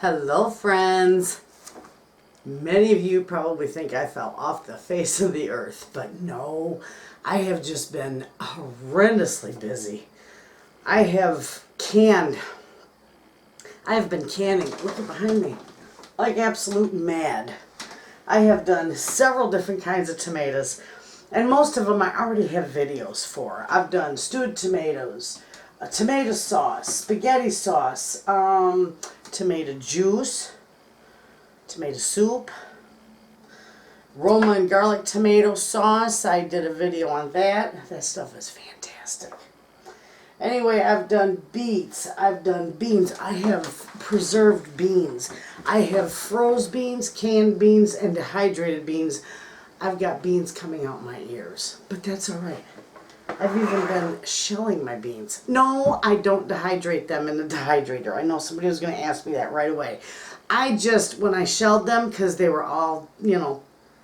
Hello friends! Many of you probably think I fell off the face of the earth, but no, I have just been horrendously busy. I have been canning, look at behind me, like absolute mad. I have done several different kinds of tomatoes, and most of them I already have videos for. I've done stewed tomatoes, a tomato sauce, spaghetti sauce, tomato juice, tomato soup, Roma and garlic tomato sauce. I did a video on that. That stuff is fantastic. Anyway, I've done beets, I've done beans, I have preserved beans, I have froze beans, canned beans, and dehydrated beans. I've got beans coming out my ears, but that's all right. I've even been shelling my beans. No, I don't dehydrate them in the dehydrator. I know somebody was going to ask me that right away. I just, when I shelled them, because they were all,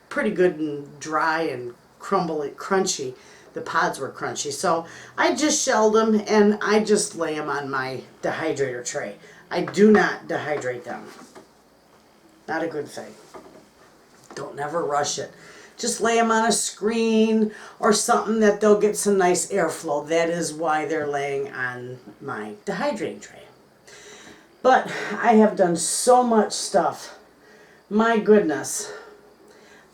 pretty good and dry and crunchy, the pods were crunchy. So I just shelled them and I just lay them on my dehydrator tray. I do not dehydrate them. Not a good thing. Don't never rush it. Just lay them on a screen or something that they'll get some nice airflow. That is why they're laying on my dehydrating tray. But I have done so much stuff. My goodness.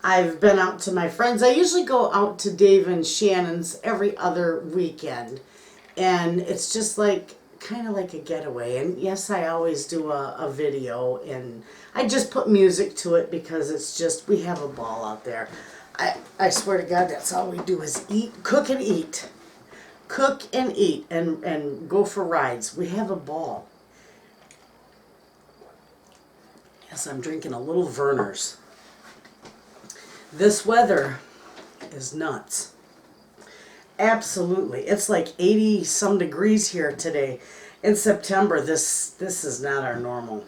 I've been out to my friends. I usually go out to Dave and Shannon's every other weekend. And it's just like, kind of like a getaway. And yes, I always do a video. And I just put music to it because it's just, we have a ball out there. I swear to God, that's all we do is eat, cook and eat. Cook and eat and go for rides. We have a ball. Yes, I'm drinking a little Verner's. This weather is nuts. Absolutely. It's like 80 some degrees here today. In September, this is not our normal.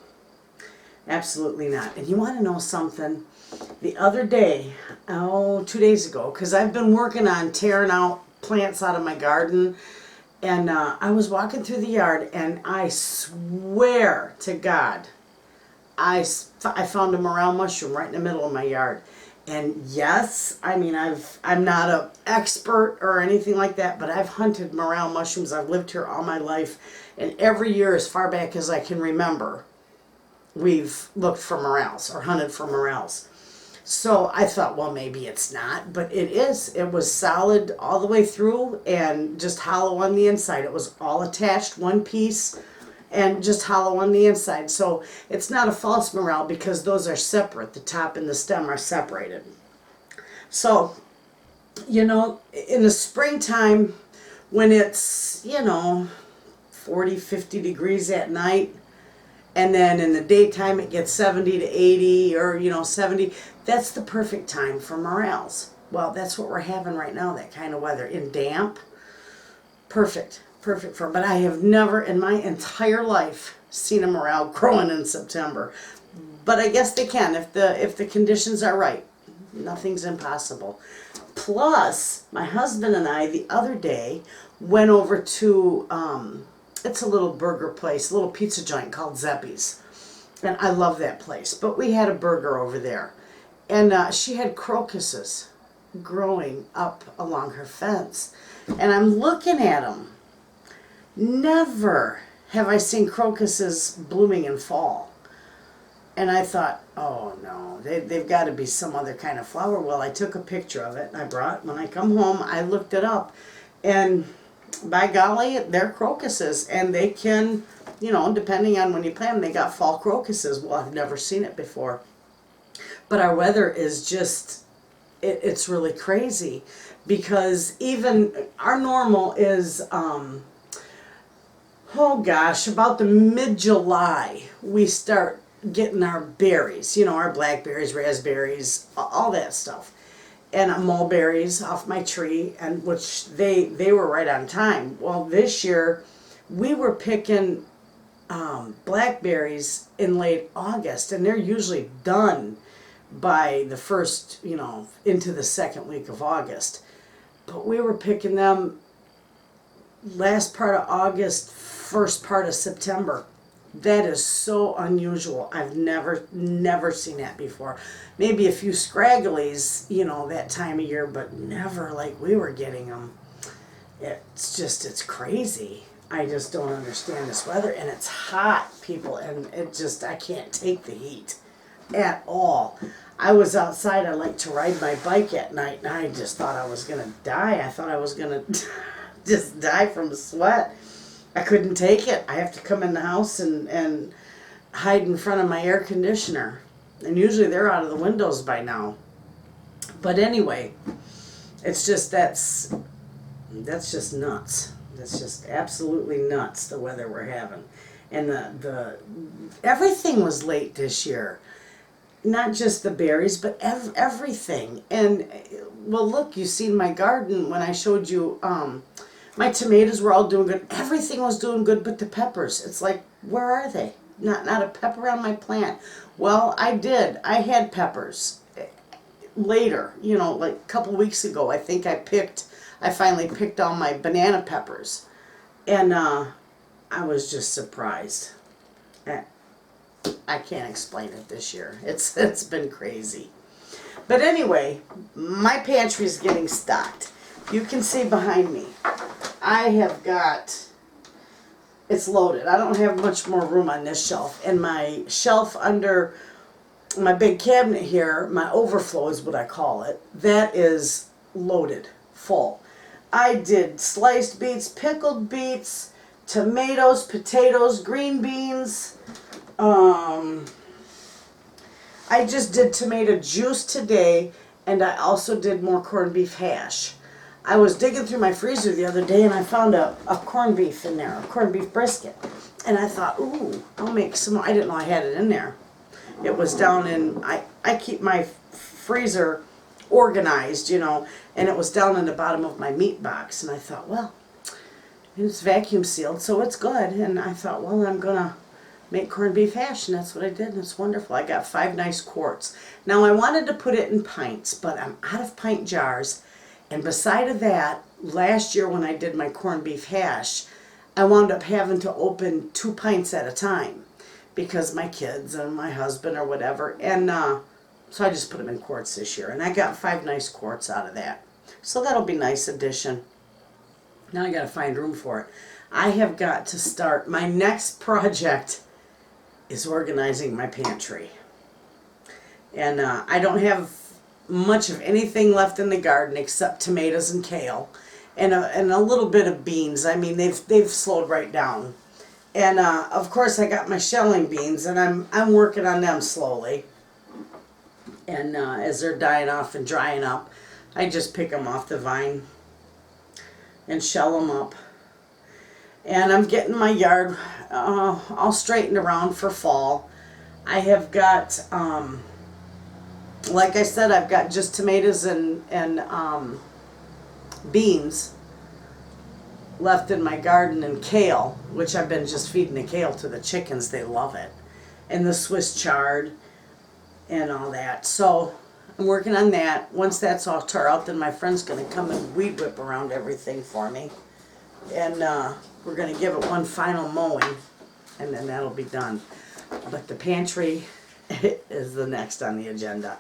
Absolutely not. And you want to know something? The other day, 2 days ago, because I've been working on tearing out plants out of my garden, and I was walking through the yard, and I swear to God, I found a morel mushroom right in the middle of my yard. And yes, I mean, I'm not an expert or anything like that, but I've hunted morel mushrooms. I've lived here all my life, and every year, as far back as I can remember, we've looked for morels or hunted for morels. So I thought, well, maybe it's not, but it is. It was solid all the way through and just hollow on the inside. It was all attached, one piece, and just hollow on the inside. So it's not a false morel because those are separate. The top and the stem are separated. So, in the springtime, when it's, 40, 50 degrees at night, and then in the daytime it gets 70 to 80 or, 70. That's the perfect time for morels. Well, that's what we're having right now, that kind of weather. In damp, perfect for, but I have never in my entire life seen a morel growing in September. But I guess they can if the conditions are right. Nothing's impossible. Plus, my husband and I the other day went over to it's a little burger place, a little pizza joint called Zeppi's. And I love that place. But we had a burger over there. And she had crocuses growing up along her fence. And I'm looking at them. Never have I seen crocuses blooming in fall. And I thought, oh no, they've got to be some other kind of flower. Well, I took a picture of it. When I come home, I looked it up. And by golly, they're crocuses, and they can, depending on when you plant them, they got fall crocuses. Well, I've never seen it before. But our weather is just, it's really crazy because even our normal is, about the mid-July, we start getting our berries, our blackberries, raspberries, all that stuff. And mulberries off my tree, and which they were right on time. Well, this year we were picking blackberries in late August, and they're usually done by the first, into the second week of August. But we were picking them last part of August, first part of September. That is so unusual. I've never seen that before. Maybe a few scragglies, that time of year, but never like we were getting them. It's crazy. I just don't understand this weather, and it's hot, people, and I can't take the heat at all. I was outside. I like to ride my bike at night, and I just thought I was going to die. I thought I was going to just die from sweat. I couldn't take it. I have to come in the house and hide in front of my air conditioner. And usually they're out of the windows by now. But anyway, it's just, that's just nuts. That's just absolutely nuts, the weather we're having. And the everything was late this year. Not just the berries, but everything. And, well, look, you seen my garden when I showed you, my tomatoes were all doing good. Everything was doing good but the peppers. It's like, where are they? Not a pepper on my plant. Well, I did. I had peppers later, like a couple weeks ago. I think I finally picked all my banana peppers. And I was just surprised. I can't explain it this year. It's been crazy. But anyway, my pantry is getting stocked. You can see behind me, I have got, it's loaded. I don't have much more room on this shelf. And my shelf under my big cabinet here, my overflow is what I call it, that is loaded, full. I did sliced beets, pickled beets, tomatoes, potatoes, green beans. I just did tomato juice today, and I also did more corned beef hash. I was digging through my freezer the other day, and I found a corned beef in there, a corned beef brisket. And I thought, ooh, I'll make some more. I didn't know I had it in there. It was down in, I keep my freezer organized, and it was down in the bottom of my meat box. And I thought, well, it's vacuum sealed, so it's good. And I thought, well, I'm going to make corned beef hash, and that's what I did, and it's wonderful. I got 5 nice quarts. Now, I wanted to put it in pints, but I'm out of pint jars. And beside of that, last year when I did my corned beef hash, I wound up having to open 2 pints at a time because my kids and my husband or whatever. And so I just put them in quarts this year. And I got 5 nice quarts out of that. So that'll be a nice addition. Now I got to find room for it. I have got to start. My next project is organizing my pantry. And I don't have much of anything left in the garden except tomatoes and kale and a little bit of beans. I mean, they've slowed right down. And of course I got my shelling beans, and I'm working on them slowly. And as they're dying off and drying up, I just pick them off the vine and shell them up. And I'm getting my yard all straightened around for fall. I have got like I said, I've got just tomatoes and beans left in my garden, and kale, which I've been just feeding the kale to the chickens. They love it. And the Swiss chard and all that. So I'm working on that. Once that's all tore out, then my friend's going to come and weed whip around everything for me. And we're going to give it one final mowing, and then that'll be done. But the pantry is the next on the agenda.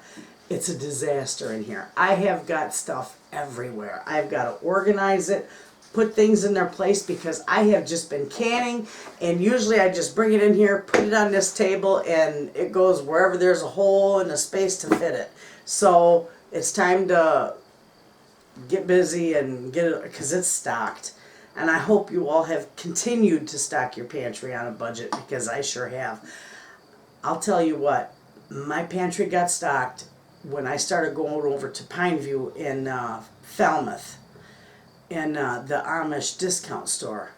It's a disaster in here. I have got stuff everywhere. I've got to organize it, put things in their place, because I have just been canning, and usually I just bring it in here, put it on this table, and it goes wherever there's a hole and a space to fit it. So it's time to get busy and get it, because it's stocked. And I hope you all have continued to stock your pantry on a budget, because I sure have. I'll tell you what, my pantry got stocked when I started going over to Pineview in Falmouth, in the Amish discount store.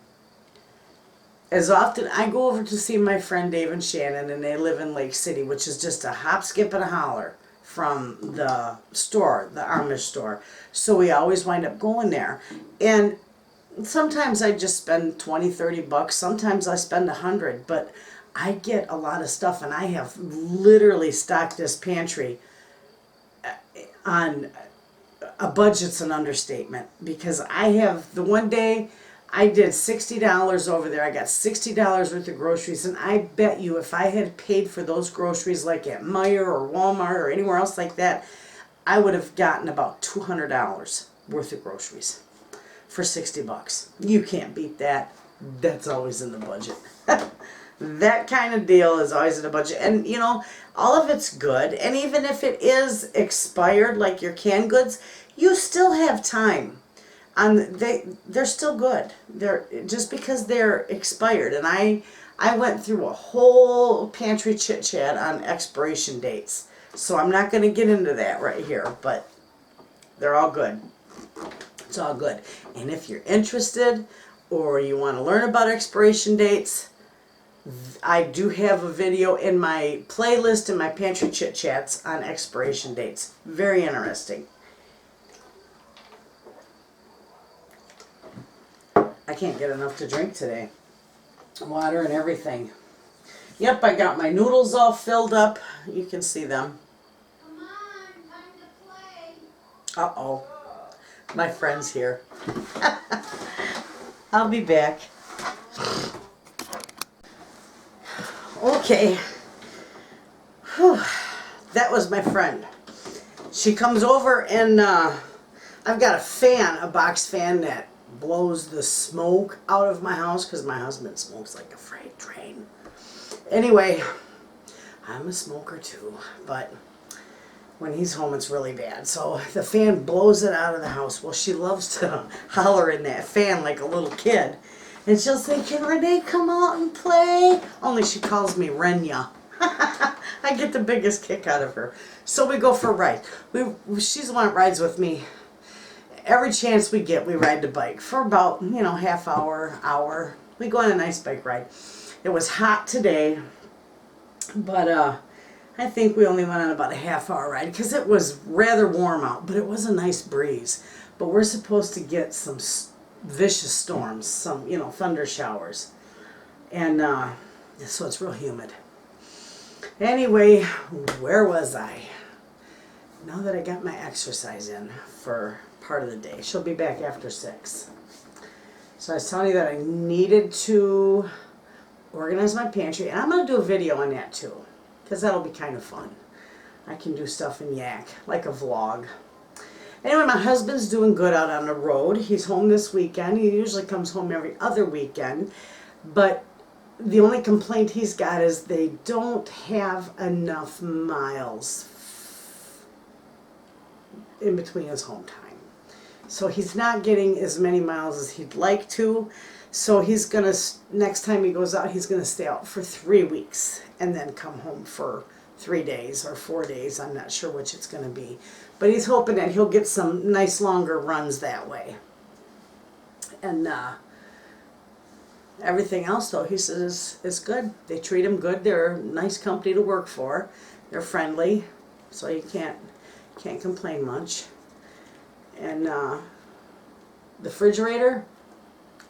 As often, I go over to see my friend Dave and Shannon, and they live in Lake City, which is just a hop, skip, and a holler from the store, the Amish store. So we always wind up going there. And sometimes I just spend $20, $30. Sometimes I spend $100, but I get a lot of stuff, and I have literally stocked this pantry on a budget's an understatement, because I have, the one day I did $60 over there. I got $60 worth of groceries, and I bet you if I had paid for those groceries like at Meijer or Walmart or anywhere else like that, I would have gotten about $200 worth of groceries for 60 bucks. You can't beat that. That's always in the budget. That kind of deal is always in the budget. And you know, all of it's good. And even if it is expired, like your canned goods, you still have time. They're still good. They're just because they're expired. And I went through a whole pantry chit chat on expiration dates. So I'm not going to get into that right here, but they're all good. It's all good. And if you're interested or you want to learn about expiration dates, I do have a video in my playlist in my pantry chit chats on expiration dates. Very interesting. I can't get enough to drink today. Water and everything. Yep, I got my noodles all filled up. You can see them. Come on, time to play. Uh-oh. My friend's here. I'll be back. Okay. Whew. That was my friend. She comes over and I've got a fan, a box fan that blows the smoke out of my house because my husband smokes like a freight train. Anyway, I'm a smoker too, but when he's home it's really bad. So the fan blows it out of the house. Well, she loves to holler in that fan like a little kid. And she'll say, "Can Renee come out and play?" Only she calls me Renea. I get the biggest kick out of her. So we go for a ride. She's the one that rides with me. Every chance we get, we ride the bike for about, half hour. We go on a nice bike ride. It was hot today, but I think we only went on about a half-hour ride because it was rather warm out, but it was a nice breeze. But we're supposed to get some vicious storms, some, thunder showers. And so it's real humid. Anyway, where was I? Now that I got my exercise in for part of the day. She'll be back after 6. So I was telling you that I needed to organize my pantry. And I'm going to do a video on that too, because that'll be kind of fun. I can do stuff in Yak, like a vlog. Anyway, my husband's doing good out on the road. He's home this weekend. He usually comes home every other weekend. But the only complaint he's got is they don't have enough miles in between his home time. So he's not getting as many miles as he'd like to. So he's going to, next time he goes out, he's going to stay out for 3 weeks and then come home for 3 days or 4 days. I'm not sure which it's going to be. But he's hoping that he'll get some nice longer runs that way. And everything else, though, he says is good. They treat him good. They're a nice company to work for. They're friendly, so you can't complain much. And the refrigerator,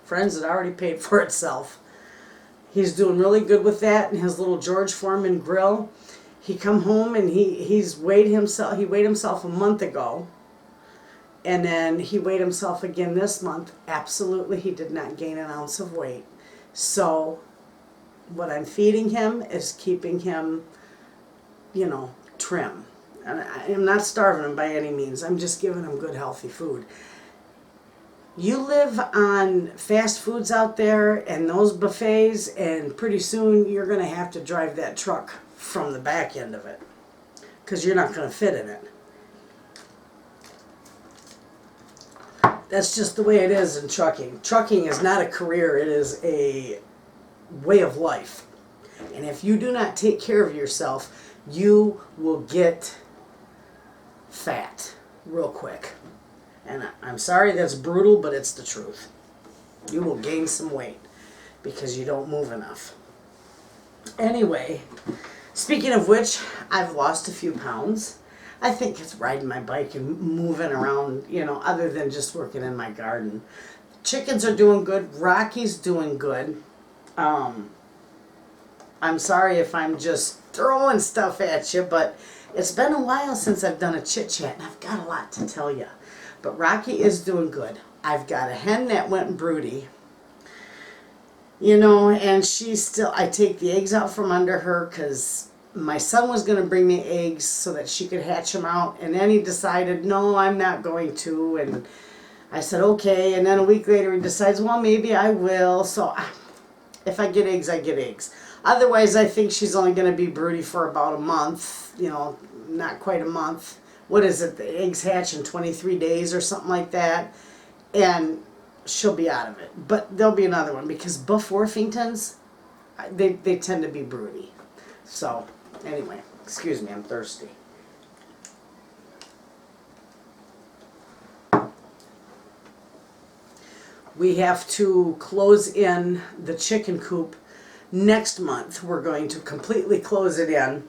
friends, it already paid for itself. He's doing really good with that. And his little George Foreman grill, he come home and he weighed himself a month ago. And then he weighed himself again this month. Absolutely, he did not gain an ounce of weight. So what I'm feeding him is keeping him, trim. And I'm not starving him by any means. I'm just giving him good, healthy food. You live on fast foods out there and those buffets, and pretty soon you're going to have to drive that truck from the back end of it because you're not going to fit in it. That's just the way it is in trucking. Trucking is not a career. It is a way of life. And if you do not take care of yourself, you will get fat real quick. And I'm sorry that's brutal, but it's the truth. You will gain some weight because you don't move enough. Anyway, speaking of which, I've lost a few pounds. I think it's riding my bike and moving around, other than just working in my garden. Chickens are doing good. Rocky's doing good. I'm sorry if I'm just throwing stuff at you, but it's been a while since I've done a chit chat, and I've got a lot to tell you. But Rocky is doing good. I've got a hen that went broody, You know, and I take the eggs out from under her because my son was going to bring me eggs so that she could hatch them out. And then he decided, no, I'm not going to. And I said, okay. And then a week later he decides, well, maybe I will. So if I get eggs, I get eggs. Otherwise, I think she's only going to be broody for about a month, you know, not quite a month. What is it? The eggs hatch in 23 days or something like that. And she'll be out of it. But there'll be another one because Buff Orpingtons, they tend to be broody. So, anyway, excuse me, I'm thirsty. We have to close in the chicken coop next month. We're going to completely close it in.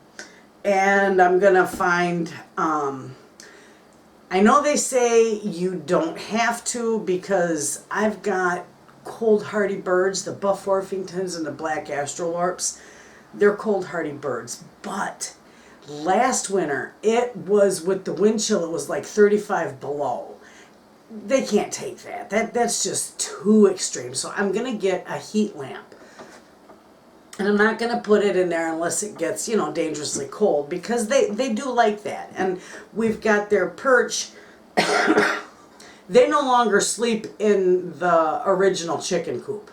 And I'm going to find, I know they say you don't have to because I've got cold hardy birds, the Buff Orpingtons and the black Astrolorps. They're cold hardy birds. But last winter, it was with the wind chill, it was like 35 below. They can't take that. That's just too extreme. So I'm going to get a heat lamp. And I'm not going to put it in there unless it gets, you know, dangerously cold because they do like that. And we've got their perch. They no longer sleep in the original chicken coop.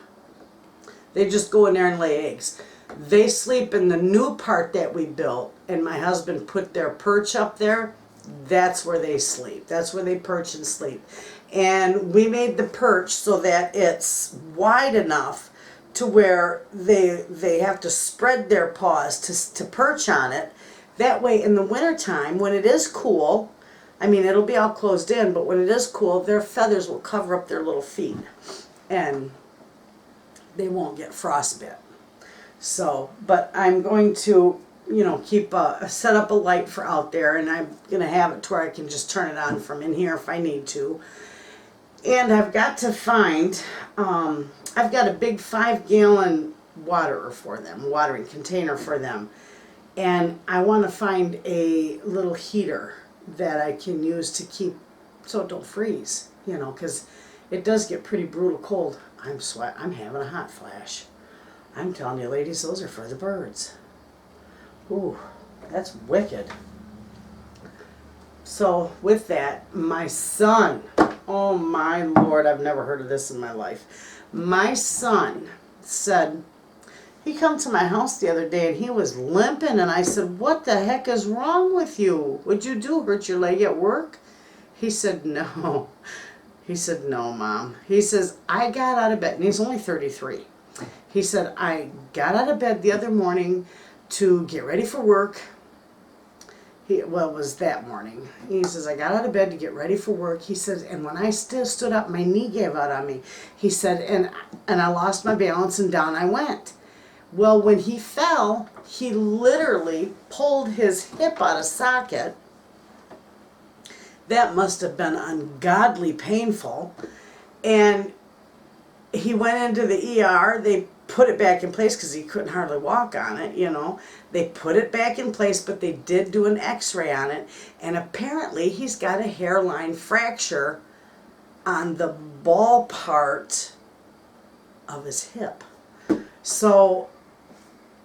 They just go in there and lay eggs. They sleep in the new part that we built, and my husband put their perch up there. That's where they sleep. That's where they perch and sleep. And we made the perch so that it's wide enough to where they have to spread their paws to perch on it. That way in the wintertime, when it is cool, I mean, it'll be all closed in, but when it is cool, their feathers will cover up their little feet. And they won't get frostbite. So, but I'm going to, you know, set up a light for out there, and I'm going to have it to where I can just turn it on from in here if I need to. And I've got to find, I've got a big 5-gallon watering container for them. And I want to find a little heater that I can use to keep, so it don't freeze, you know, because it does get pretty brutal cold. I'm having a hot flash. I'm telling you, ladies, those are for the birds. Ooh, that's wicked. So with that, my son, oh my Lord, I've never heard of this in my life. My son said, he come to my house the other day and he was limping, and I said, what the heck is wrong with you? What'd you do, hurt your leg at work? He said, no. He said, no, Mom. He says, I got out of bed, and he's only 33. He said, I got out of bed the other morning to get ready for work. It was that morning. He says, I got out of bed to get ready for work. He says, and when I stood up, my knee gave out on me. He said, and I lost my balance and down I went. Well, when he fell, he literally pulled his hip out of socket. That must have been ungodly painful. And he went into the ER. They put it back in place because he couldn't hardly walk on it, you know. They put it back in place, but they did do an x-ray on it. And apparently he's got a hairline fracture on the ball part of his hip. So,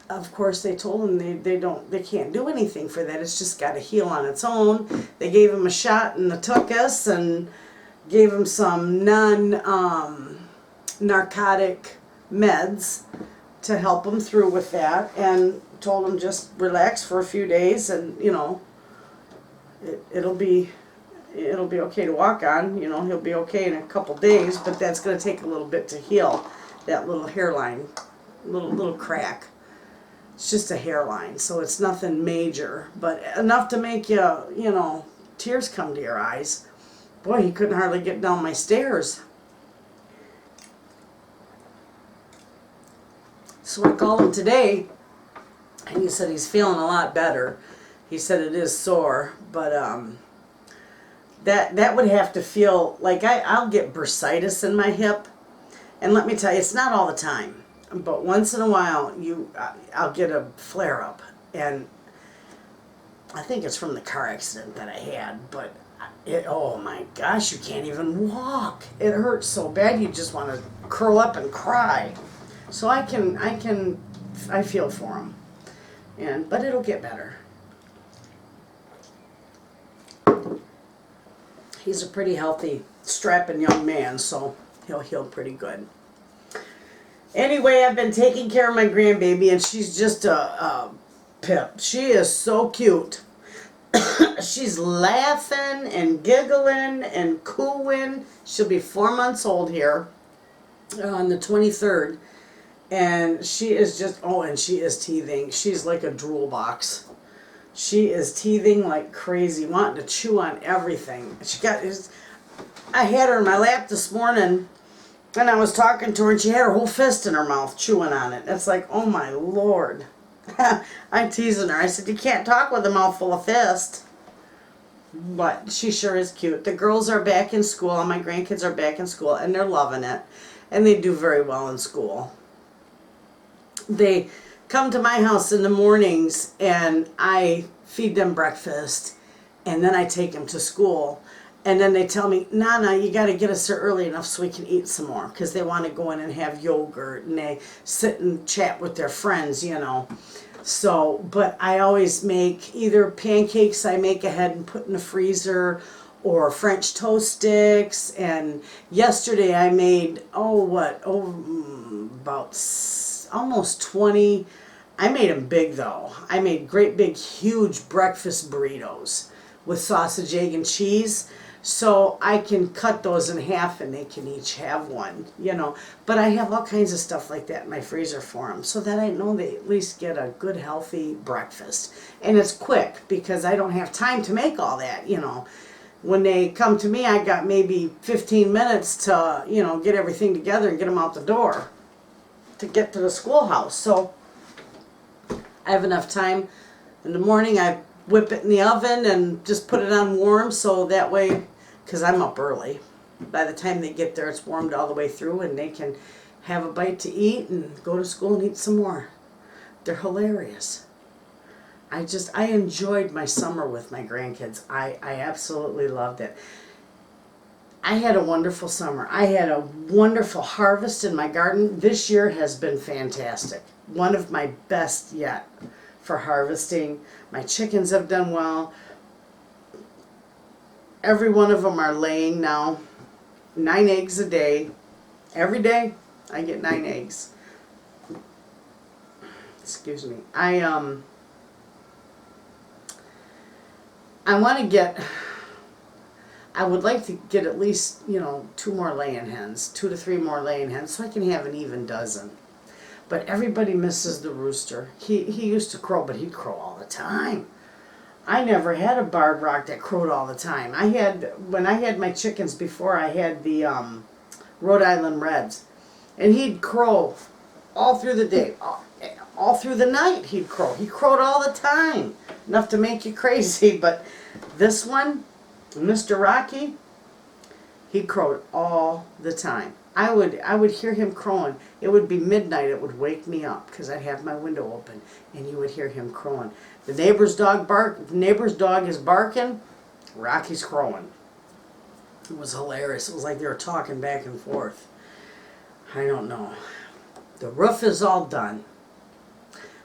of course, they told him they can't do anything for that. It's just got to heal on its own. They gave him a shot in the tuchus and gave him some narcotic meds to help him through with that, and told him just relax for a few days, and you know, it'll be okay to walk on. You know, he'll be okay in a couple days, but that's going to take a little bit to heal that little hairline, little crack. It's just a hairline, so it's nothing major, but enough to make you know, tears come to your eyes. Boy, he couldn't hardly get down my stairs. So I called him today, and he said he's feeling a lot better. He said it is sore, but that would have to feel like I'll get bursitis in my hip, and let me tell you, it's not all the time, but once in a while I'll get a flare up, and I think it's from the car accident that I had, but oh my gosh, you can't even walk. It hurts so bad you just want to curl up and cry. So I feel for him. But it'll get better. He's a pretty healthy, strapping young man, so he'll heal pretty good. Anyway, I've been taking care of my grandbaby, and she's just a pip. She is so cute. She's laughing and giggling and cooing. She'll be 4 months old here on the 23rd. And she is just, and she is teething. She's like a drool box. She is teething like crazy, wanting to chew on everything. I had her in my lap this morning, and I was talking to her, and she had her whole fist in her mouth chewing on it. It's like, oh my Lord. I'm teasing her. I said, you can't talk with a mouthful of fist. But she sure is cute. The girls are back in school, and my grandkids are back in school, and they're loving it. And they do very well in school. They come to my house in the mornings, and I feed them breakfast, and then I take them to school. And then they tell me, Nana, you got to get us there early enough so we can eat some more, because they want to go in and have yogurt, and they sit and chat with their friends, you know. So, but I always make either pancakes I make ahead and put in the freezer, or French toast sticks. And yesterday I made, about almost 20. I made them big though. I made great big huge breakfast burritos with sausage, egg, and cheese. So I can cut those in half and they can each have one, you know. But I have all kinds of stuff like that in my freezer for them, so that I know they at least get a good healthy breakfast. And it's quick because I don't have time to make all that, you know. When they come to me, I got maybe 15 minutes to, you know, get everything together and get them out the door to get to the schoolhouse. So I have enough time. In the morning I whip it in the oven and just put it on warm, so that way, because I'm up early, by the time they get there it's warmed all the way through and they can have a bite to eat and go to school and eat some more. They're hilarious. I enjoyed my summer with my grandkids. I absolutely loved it. I had a wonderful summer. I had a wonderful harvest in my garden. This year has been fantastic. One of my best yet for harvesting. My chickens have done well. Every one of them are laying now. 9 eggs a day. Every day I get 9 eggs. Excuse me. I would like to get at least, 2 more laying hens, 2 to 3 more laying hens, so I can have an even dozen. But everybody misses the rooster. He used to crow, but he'd crow all the time. I never had a barred rock that crowed all the time. When I had my chickens before, I had the Rhode Island Reds, and he'd crow all through the day, all through the night he'd crow. He crowed all the time, enough to make you crazy. But this one, Mr. Rocky, he crowed all the time. I would hear him crowing. It would be midnight. It would wake me up because I'd have my window open, and you would hear him crowing. The neighbor's dog is barking. Rocky's crowing. It was hilarious. It was like they were talking back and forth. I don't know. The roof is all done.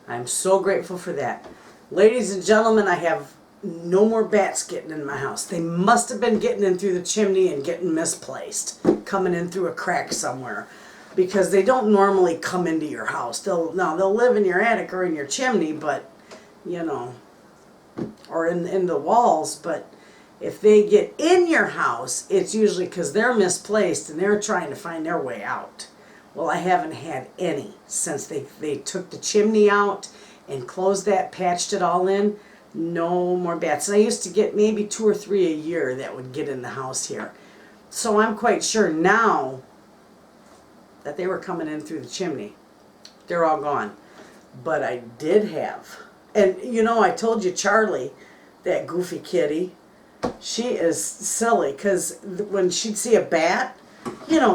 I'm so grateful for that. Ladies and gentlemen, I have no more bats getting in my house. They must have been getting in through the chimney and getting misplaced, coming in through a crack somewhere, because they don't normally come into your house. They'll live in your attic or in your chimney, but or in the walls. But if they get in your house, it's usually because they're misplaced and they're trying to find their way out. Well, I haven't had any since they took the chimney out and closed that, patched it all in. No more bats. And I used to get maybe 2 or 3 a year that would get in the house here. So I'm quite sure now that they were coming in through the chimney. They're all gone. But I did have, and I told you Charlie, that goofy kitty, she is silly, because when she'd see a bat,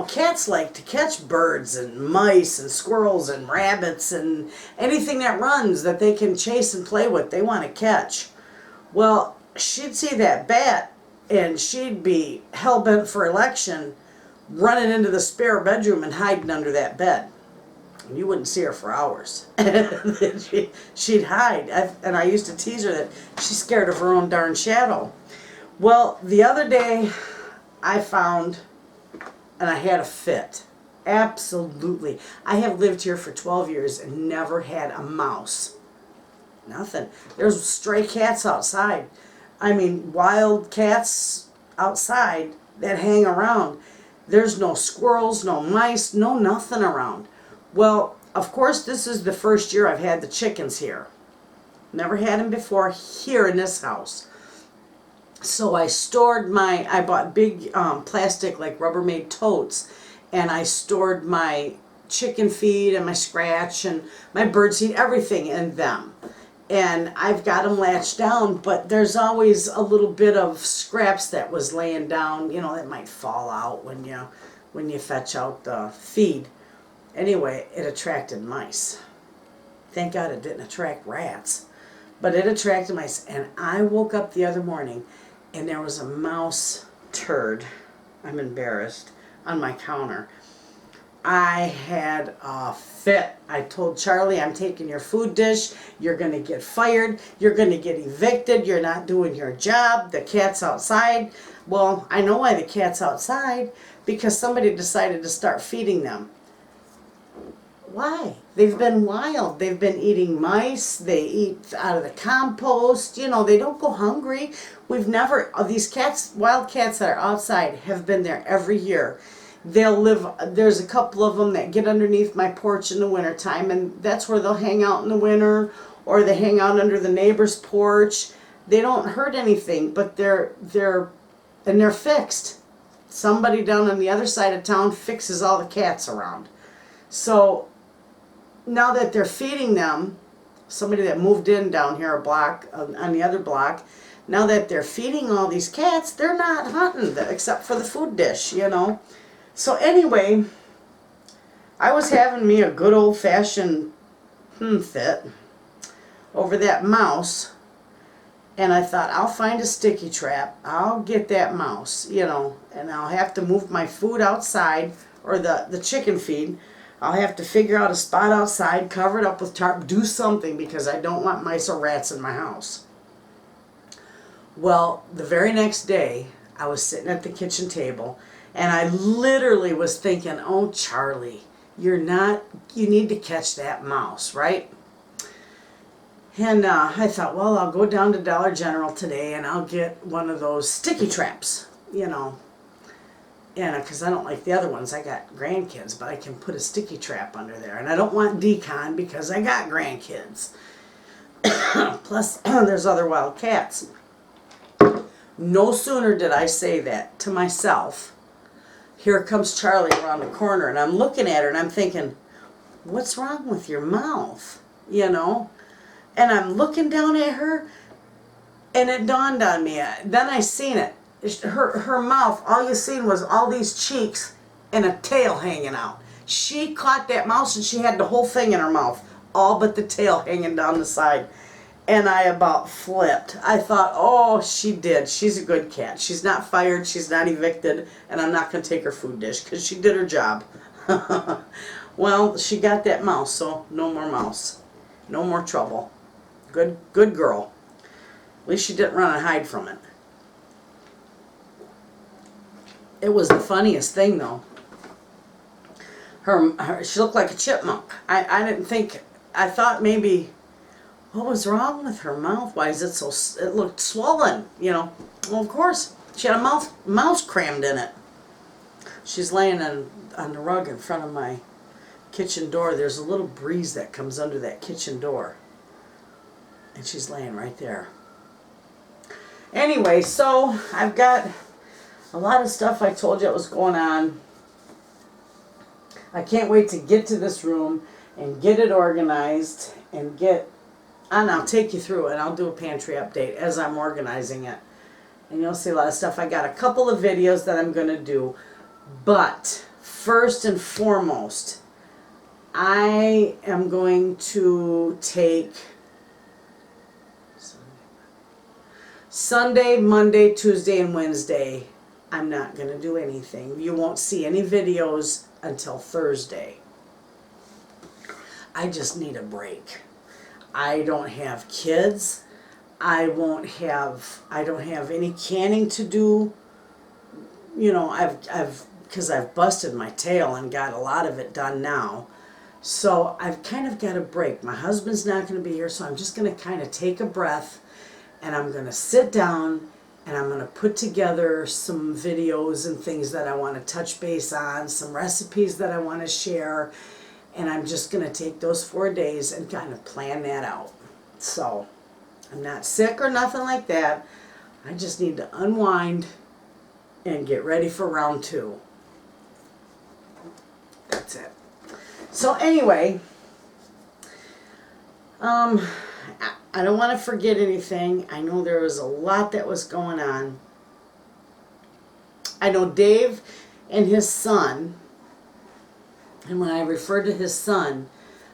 cats like to catch birds and mice and squirrels and rabbits and anything that runs that they can chase and play with, they want to catch. Well, she'd see that bat and she'd be hell-bent for election, running into the spare bedroom and hiding under that bed. And you wouldn't see her for hours. She'd hide. And I used to tease her that she's scared of her own darn shadow. Well, the other day I found, and I had a fit. Absolutely. I have lived here for 12 years and never had a mouse. Nothing. There's stray cats outside. I mean, wild cats outside that hang around. There's no squirrels, no mice, no nothing around. Well, of course, this is the first year I've had the chickens here. Never had them before here in this house. So I bought big plastic, like Rubbermaid totes, and I stored my chicken feed and my scratch and my bird seed, everything in them. And I've got them latched down, but there's always a little bit of scraps that was laying down, you know, that might fall out when you fetch out the feed. Anyway, it attracted mice. Thank God it didn't attract rats, but it attracted mice. And I woke up the other morning and there was a mouse turd, I'm embarrassed, on my counter. I had a fit. I told Charlie, I'm taking your food dish. You're going to get fired. You're going to get evicted. You're not doing your job. The cat's outside. Well, I know why the cat's outside. Because somebody decided to start feeding them. Why? They've been wild. They've been eating mice. They eat out of the compost. You know, they don't go hungry. These cats, wild cats that are outside, have been there every year. There's a couple of them that get underneath my porch in the wintertime, and that's where they'll hang out in the winter, or they hang out under the neighbor's porch. They don't hurt anything, but they're fixed. Somebody down on the other side of town fixes all the cats around. So now that they're feeding them, somebody that moved in down here a block, on the other block, now that they're feeding all these cats, they're not hunting except for the food dish, you know. So anyway, I was having me a good old-fashioned fit over that mouse, and I thought, I'll find a sticky trap. I'll get that mouse, you know, and I'll have to move my food outside, or the chicken feed. I'll have to figure out a spot outside, cover it up with tarp, do something, because I don't want mice or rats in my house. Well, the very next day, I was sitting at the kitchen table, and I literally was thinking, oh, Charlie, you need to catch that mouse, right? And I thought, well, I'll go down to Dollar General today and I'll get one of those sticky traps, you know. And because I don't like the other ones, I got grandkids, but I can put a sticky trap under there. And I don't want decon because I got grandkids. Plus, there's other wild cats. No sooner did I say that to myself, here comes Charlie around the corner, and I'm looking at her and I'm thinking, what's wrong with your mouth? You know? And I'm looking down at her, and it dawned on me. Then I seen it. Her mouth, all you seen was all these cheeks and a tail hanging out. She caught that mouse and she had the whole thing in her mouth, all but the tail hanging down the side. And I about flipped. I thought, oh, she did. She's a good cat. She's not fired. She's not evicted. And I'm not going to take her food dish because she did her job. Well, she got that mouse, so no more mouse. No more trouble. Good girl. At least she didn't run and hide from it. It was the funniest thing, though. She looked like a chipmunk. I thought maybe, what was wrong with her mouth? Why is it looked swollen, you know? Well, of course, she had a mouse crammed in it. She's laying on the rug in front of my kitchen door. There's a little breeze that comes under that kitchen door. And she's laying right there. Anyway, so I've got a lot of stuff I told you what was going on. I can't wait to get to this room and get it organized and I'll take you through it. I'll do a pantry update as I'm organizing it. And you'll see a lot of stuff. I got a couple of videos that I'm going to do. But first and foremost, I am going to take Sunday, Monday, Tuesday, and Wednesday. I'm not going to do anything. You won't see any videos until Thursday. I just need a break. I don't have kids. I don't have any canning to do. You know, because I've busted my tail and got a lot of it done now. So I've kind of got a break. My husband's not going to be here, so I'm just going to kind of take a breath, and I'm going to sit down and I'm going to put together some videos and things that I want to touch base on, some recipes that I want to share, and I'm just going to take those 4 days and kind of plan that out. So I'm not sick or nothing like that. I just need to unwind and get ready for round 2. That's it. So anyway, I don't want to forget anything. I know there was a lot that was going on. I know Dave and his son, and when I refer to his son,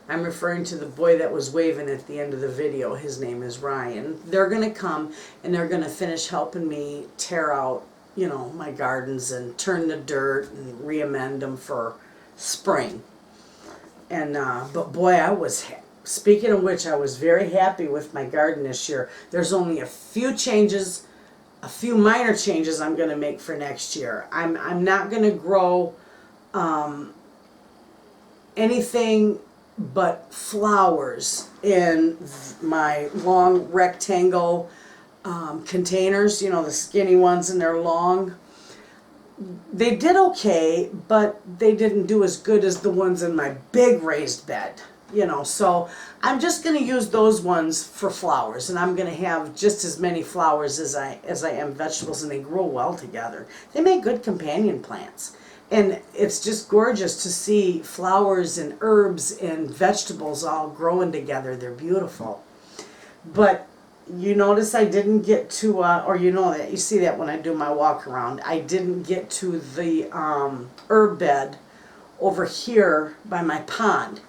I'm referring to the boy that was waving at the end of the video. His name is Ryan. They're going to come and they're going to finish helping me tear out, you know, my gardens and turn the dirt and re-amend them for spring. And but boy, speaking of which, I was very happy with my garden this year. There's only a few changes, a few minor changes I'm going to make for next year. I'm not going to grow anything but flowers in my long rectangle containers, you know, the skinny ones, and they're long. They did okay, but they didn't do as good as the ones in my big raised bed, you know. So I'm just going to use those ones for flowers, and I'm going to have just as many flowers as I am vegetables, and they grow well together. They make good companion plants, and it's just gorgeous to see flowers and herbs and vegetables all growing together. They're beautiful. But you notice I didn't get to, or you know that, you see that when I do my walk around, I didn't get to the herb bed over here by my pond.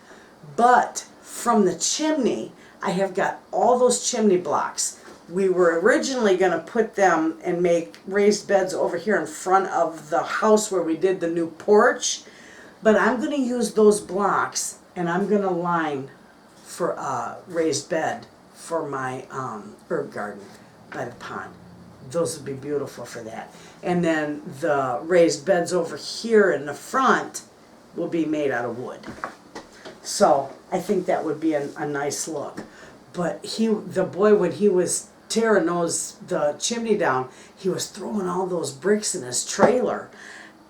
But from the chimney, I have got all those chimney blocks. We were originally going to put them and make raised beds over here in front of the house where we did the new porch. But I'm going to use those blocks, and I'm going to line for a raised bed for my herb garden by the pond. Those would be beautiful for that. And then the raised beds over here in the front will be made out of wood. So I think that would be a nice look. But the boy, when he was tearing the chimney down, he was throwing all those bricks in his trailer.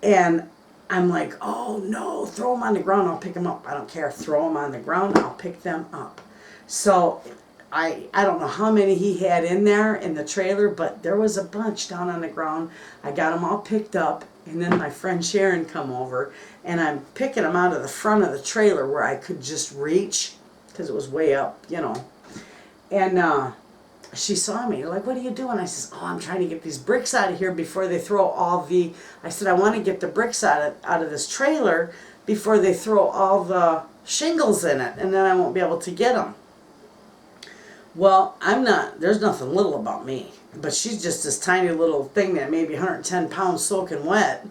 And I'm like, oh no, throw them on the ground, I'll pick them up. I don't care, throw them on the ground, I'll pick them up. So I don't know how many he had in there in the trailer, but there was a bunch down on the ground. I got them all picked up, and then my friend Sharon come over, and I'm picking them out of the front of the trailer where I could just reach, because it was way up, you know. And she saw me, like, what are you doing? I says, oh, I'm trying to get these bricks out of here before they throw all the, I said, I want to get the bricks out of this trailer before they throw all the shingles in it, and then I won't be able to get them. Well, there's nothing little about me, but she's just this tiny little thing that may be 110 pounds soaking wet.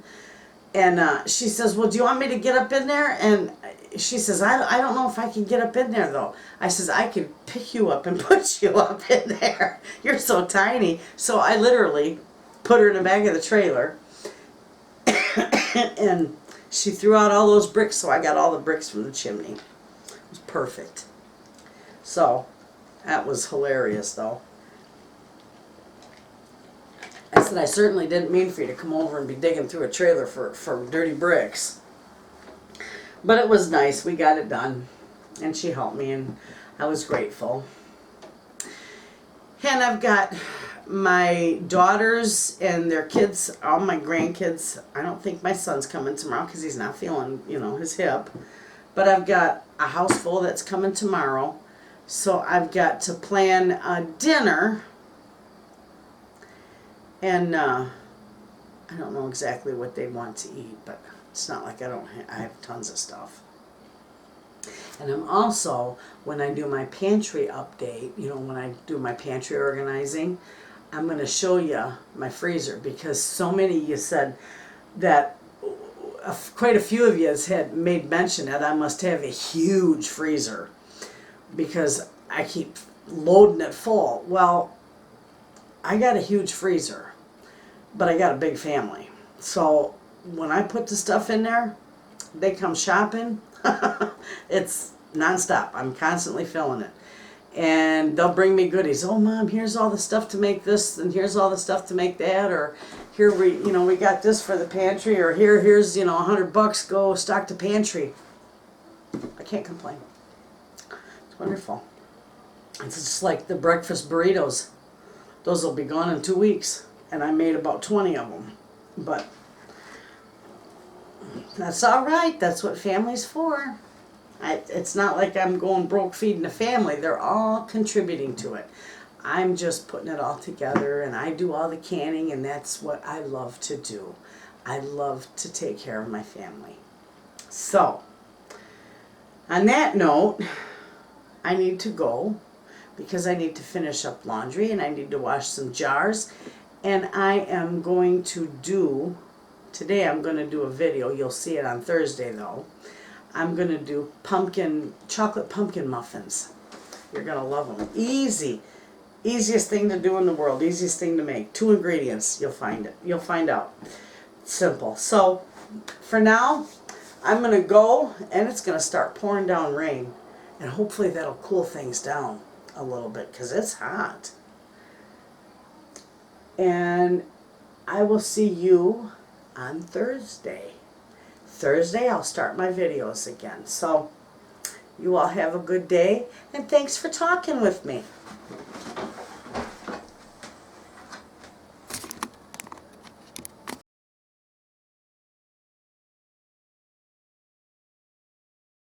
And she says, well, do you want me to get up in there? And she says, I don't know if I can get up in there, though. I says, I could pick you up and put you up in there. You're so tiny. So I literally put her in the back of the trailer, and she threw out all those bricks, so I got all the bricks from the chimney. It was perfect. So that was hilarious, though. I said, I certainly didn't mean for you to come over and be digging through a trailer for dirty bricks. But it was nice. We got it done. And she helped me, and I was grateful. And I've got my daughters and their kids, all my grandkids. I don't think my son's coming tomorrow because he's not feeling, you know, his hip. But I've got a house full that's coming tomorrow. So I've got to plan a dinner, and I don't know exactly what they want to eat, but it's not like I have tons of stuff. And I'm also, when I do my pantry update, you know, when I do my pantry organizing, I'm going to show you my freezer, because so many of you said that quite a few of you had made mention that I must have a huge freezer because I keep loading it full. Well, I got a huge freezer, but I got a big family. So when I put the stuff in there, they come shopping. It's nonstop. I'm constantly filling it. And they'll bring me goodies. Oh, Mom, here's all the stuff to make this, and here's all the stuff to make that, or here we got this for the pantry, or here's $100. Go stock the pantry. I can't complain. It's wonderful. It's just like the breakfast burritos. Those will be gone in 2 weeks, and I made about 20 of them. But that's all right. That's what family's for. It's not like I'm going broke feeding a family. They're all contributing to it. I'm just putting it all together, and I do all the canning, and that's what I love to do. I love to take care of my family. So, on that note, I need to go because I need to finish up laundry, and I need to wash some jars, and I am going to do, today I'm going to do a video. You'll see it on Thursday, though. I'm going to do chocolate pumpkin muffins. You're going to love them. Easy. Easiest thing to do in the world. Easiest thing to make. 2 ingredients. You'll find it. You'll find out. Simple. So, for now, I'm going to go, and it's going to start pouring down rain. And hopefully that'll cool things down a little bit, because it's hot. And I will see you on Thursday. Thursday, I'll start my videos again. So, you all have a good day, and thanks for talking with me.